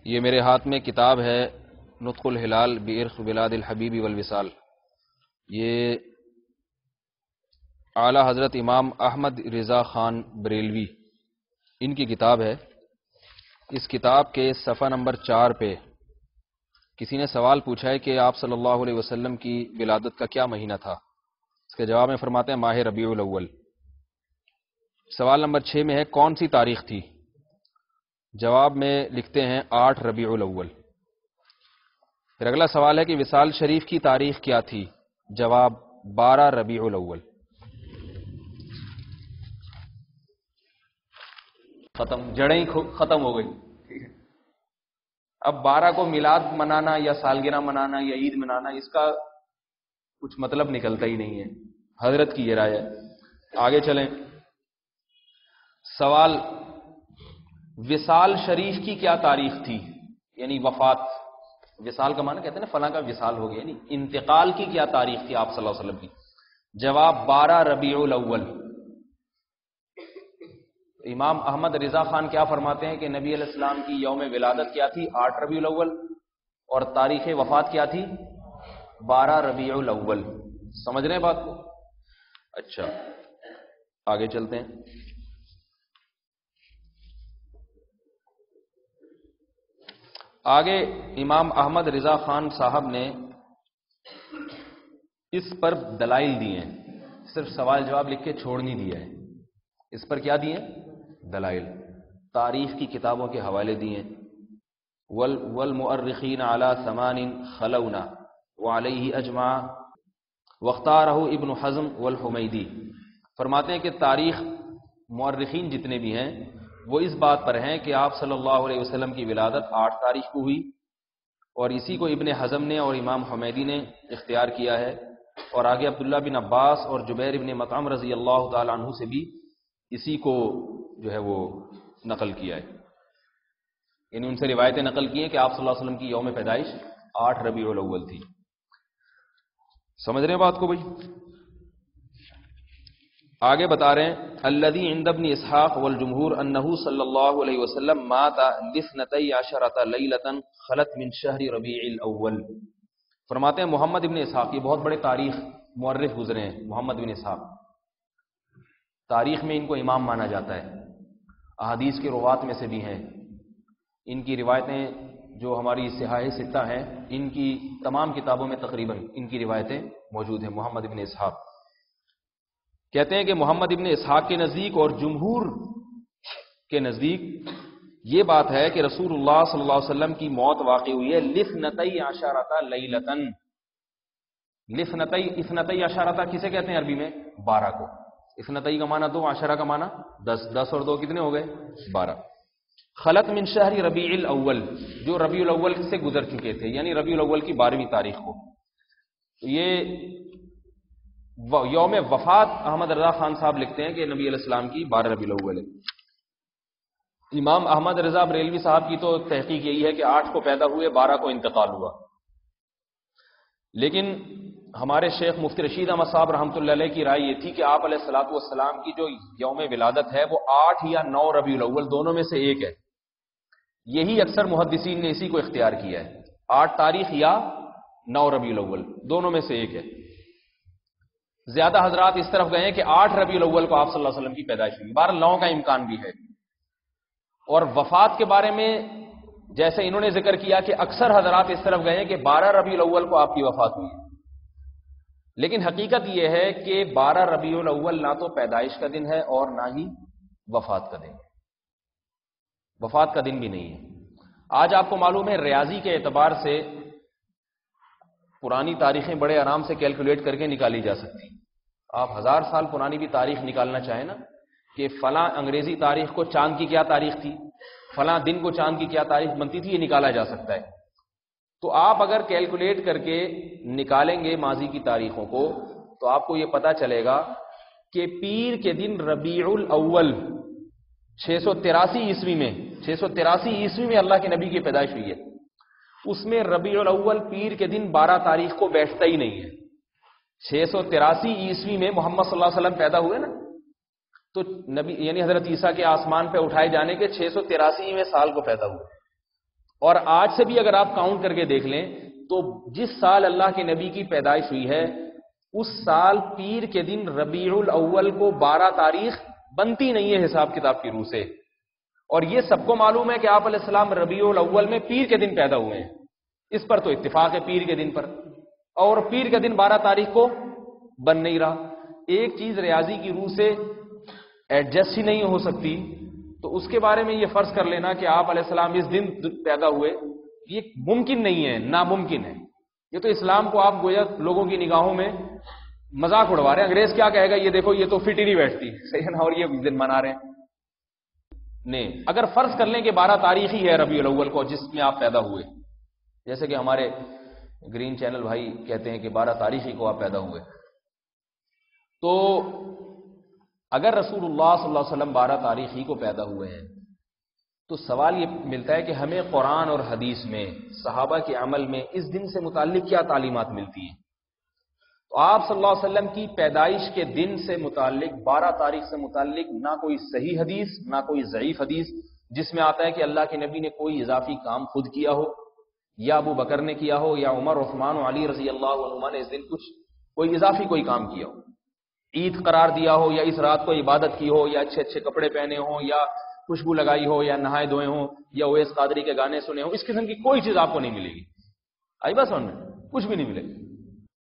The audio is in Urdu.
یہ میرے ہاتھ میں کتاب ہے نطق الہلال بعرق بلاد الحبیب والوصال. یہ اعلیٰ حضرت امام احمد رضا خان بریلوی ان کی کتاب ہے. اس کتاب کے صفحہ نمبر 4 پہ کسی نے سوال پوچھا ہے کہ آپ صلی اللہ علیہ وسلم کی ولادت کا کیا مہینہ تھا. اس کے جواب میں فرماتے ہیں ماہ ربیع الاول. سوال نمبر 6 میں ہے کون سی تاریخ تھی؟ جواب میں لکھتے ہیں 8 ربیع الاول. پھر اگلا سوال ہے کہ وصال شریف کی تاریخ کیا تھی؟ جواب 12 ربیع الاول. ختم، جڑیں ختم ہو گئی. اب 12 کو میلاد منانا یا سالگرہ منانا یا عید منانا اس کا کچھ مطلب نکلتا ہی نہیں ہے. حضرت کی یہ رائے ہے. آگے چلیں. سوال وصال شریف کی کیا تاریخ تھی؟ یعنی وفات، وصال کا معنی کہتے ہیں نا فلاں کا وصال ہو گیا، یعنی انتقال کی کیا تاریخ تھی آپ صلی اللہ علیہ وسلم کی؟ جواب 12 ربیع الاول. امام احمد رضا خان کیا فرماتے ہیں کہ نبی علیہ السلام کی یوم ولادت کیا تھی؟ 8 ربیع الاول، اور تاریخ وفات کیا تھی؟ 12 ربیع الاول. سمجھ رہے ہیں بات کو؟ اچھا آگے چلتے ہیں. آگے امام احمد رضا خان صاحب نے اس پر دلائل دیے ہیں، صرف سوال جواب لکھ کے چھوڑ نہیں دیا ہے. اس پر کیا دیے؟ دلائل. تاریخ کی کتابوں کے حوالے دیے. والمؤرخین علی 8 خلونا وعلیہ اجمع واختارہ ابن حزم والحمیدی. فرماتے ہیں کہ تاریخ مؤرخین جتنے بھی ہیں وہ اس بات پر ہیں کہ آپ صلی اللہ علیہ وسلم کی ولادت 8 تاریخ کو ہوئی، اور اسی کو ابن حزم نے اور امام حمیدی نے اختیار کیا ہے. اور آگے عبداللہ بن عباس اور جبیر بن مطعم رضی اللہ تعالی عنہ سے بھی اسی کو جو ہے وہ نقل کیا ہے، یعنی ان سے روایتیں نقل کی ہیں کہ آپ صلی اللہ علیہ وسلم کی یوم پیدائش 8 ربیع الاول تھی. سمجھ رہے ہیں بات کو بھائی؟ آگے بتا رہے ہیں الذی عند ابن اسحاق والجمہور انہ صلی اللہ علیہ وسلم مات ل12 عشرۃ لیلۃ خلت من شہر ربیع الاول. فرماتے ہیں محمد ابن اسحاق، یہ بہت بڑے تاریخ مورخ گزرے ہیں. محمد ابن اسحاق تاریخ میں ان کو امام مانا جاتا ہے، احادیث کے روات میں سے بھی ہیں. ان کی روایتیں جو ہماری صحاح ستہ ہیں ان کی تمام کتابوں میں تقریباً ان کی روایتیں موجود ہیں. محمد ابن اسحاق کہتے ہیں کہ محمد ابن اسحاق کے نزدیک اور جمہور کے نزدیک یہ بات ہے کہ رسول اللہ صلی اللہ علیہ وسلم کی موت واقع ہوئی ہے ل12 عشرۃ لیلۃ. اثنتی عشرۃ کسے کہتے ہیں عربی میں؟ 12 کو. اثنتی کا معنی 2، عشرہ کا معنی 10. 10 اور 2 کتنے ہو گئے؟ 12. خلط من شہر ربیع الاول، جو ربیع الاول سے گزر چکے تھے، یعنی ربیع الاول کی 12ویں تاریخ کو. تو یہ یوم وفات احمد رضا خان صاحب لکھتے ہیں کہ نبی علیہ السلام کی 12 ربیع الاول ہے. امام احمد رضا بریلوی صاحب کی تو تحقیق یہی ہے کہ 8 کو پیدا ہوئے، 12 کو انتقال ہوا. لیکن ہمارے شیخ مفتی رشید احمد صاحب رحمۃ اللہ علیہ کی رائے یہ تھی کہ آپ علیہ الصلوۃ والسلام کی جو یوم ولادت ہے وہ 8 یا 9 ربیع الاول دونوں میں سے ایک ہے. یہی اکثر محدثین نے اسی کو اختیار کیا ہے، 8 تاریخ یا 9 ربیع الاول دونوں میں سے ایک ہے. زیادہ حضرات اس طرف گئے ہیں کہ 8 ربیع الاول کو آپ صلی اللہ علیہ وسلم کی پیدائش ہوئی. 9 کا امکان بھی ہے. اور وفات کے بارے میں جیسے انہوں نے ذکر کیا کہ اکثر حضرات اس طرف گئے ہیں کہ 12 ربیع الاول کو آپ کی وفات ہوئی ہے. لیکن حقیقت یہ ہے کہ 12 ربیع الاول نہ تو پیدائش کا دن ہے اور نہ ہی وفات کا دن ہے. وفات کا دن بھی نہیں ہے. آج آپ کو معلوم ہے ریاضی کے اعتبار سے پرانی تاریخیں بڑے آرام سے کیلکولیٹ کر کے نکالی جا سکتی. آپ 1000 سال پرانی بھی تاریخ نکالنا چاہیں نا، کہ فلاں انگریزی تاریخ کو چاند کی کیا تاریخ تھی، فلاں دن کو چاند کی کیا تاریخ بنتی تھی، یہ نکالا جا سکتا ہے. تو آپ اگر کیلکولیٹ کر کے نکالیں گے ماضی کی تاریخوں کو تو آپ کو یہ پتا چلے گا کہ پیر کے دن ربیع الاول 683 عیسوی میں 683 عیسوی میں اللہ کے نبی کی پیدائش ہوئی ہے. اس میں ربیع الاول پیر کے دن 12 تاریخ کو بیٹھتا ہی نہیں ہے. 683 عیسوی میں محمد صلی اللہ علیہ وسلم پیدا ہوئے نا، تو نبی یعنی حضرت عیسیٰ کے آسمان پہ اٹھائے جانے کے 683ویں سال کو پیدا ہوئے. اور آج سے بھی اگر آپ کاؤنٹ کر کے دیکھ لیں تو جس سال اللہ کے نبی کی پیدائش ہوئی ہے اس سال پیر کے دن ربیع الاول کو 12 تاریخ بنتی نہیں ہے حساب کتاب کی روح سے. اور یہ سب کو معلوم ہے کہ آپ علیہ السلام ربیع الاول میں پیر کے دن پیدا ہوئے ہیں. اس پر تو اتفاق ہے پیر کے دن پر, اور پیر کے دن 12 تاریخ کو بن نہیں رہا. ایک چیز ریاضی کی روح سے ایڈجسٹ ہی نہیں ہو سکتی, تو اس کے بارے میں یہ فرض کر لینا کہ آپ علیہ السلام اس دن پیدا ہوئے, یہ ممکن نہیں ہے, ناممکن ہے. یہ تو اسلام کو آپ گویا لوگوں کی نگاہوں میں مذاق اڑوا رہے ہیں. انگریز کیا کہے گا, یہ دیکھو یہ تو فٹ ہی نہیں بیٹھتی, صحیح ہے نا, اور یہ دن منا رہے ہیں. نہیں, اگر فرض کر لیں کہ 12 تاریخ ہی ہے ربیع الاول کو جس میں آپ پیدا ہوئے, جیسے کہ ہمارے گرین چینل بھائی کہتے ہیں کہ 12 تاریخ ہی کو آپ پیدا ہوئے, تو اگر رسول اللہ صلی اللہ علیہ وسلم 12 تاریخ ہی کو پیدا ہوئے ہیں تو سوال یہ ملتا ہے کہ ہمیں قرآن اور حدیث میں صحابہ کے عمل میں اس دن سے متعلق کیا تعلیمات ملتی ہیں. تو آپ صلی اللہ علیہ وسلم کی پیدائش کے دن سے متعلق 12 تاریخ سے متعلق نہ کوئی صحیح حدیث نہ کوئی ضعیف حدیث جس میں آتا ہے کہ اللہ کے نبی نے کوئی اضافی کام خود کیا ہو, یا ابو بکر نے کیا ہو, یا عمر, عثمان و علی رضی اللہ عنہما نے اس دن کچھ کوئی اضافی کوئی کام کیا ہو, عید قرار دیا ہو, یا اس رات کو عبادت کی ہو, یا اچھے اچھے کپڑے پہنے ہوں, یا خوشبو لگائی ہو, یا نہائے دھوئے ہوں, یا اویس قادری کے گانے سنے ہوں. اس قسم کی کوئی چیز آپ کو نہیں ملے گی. آئی بات سمجھ میں, کچھ بھی نہیں ملے گی.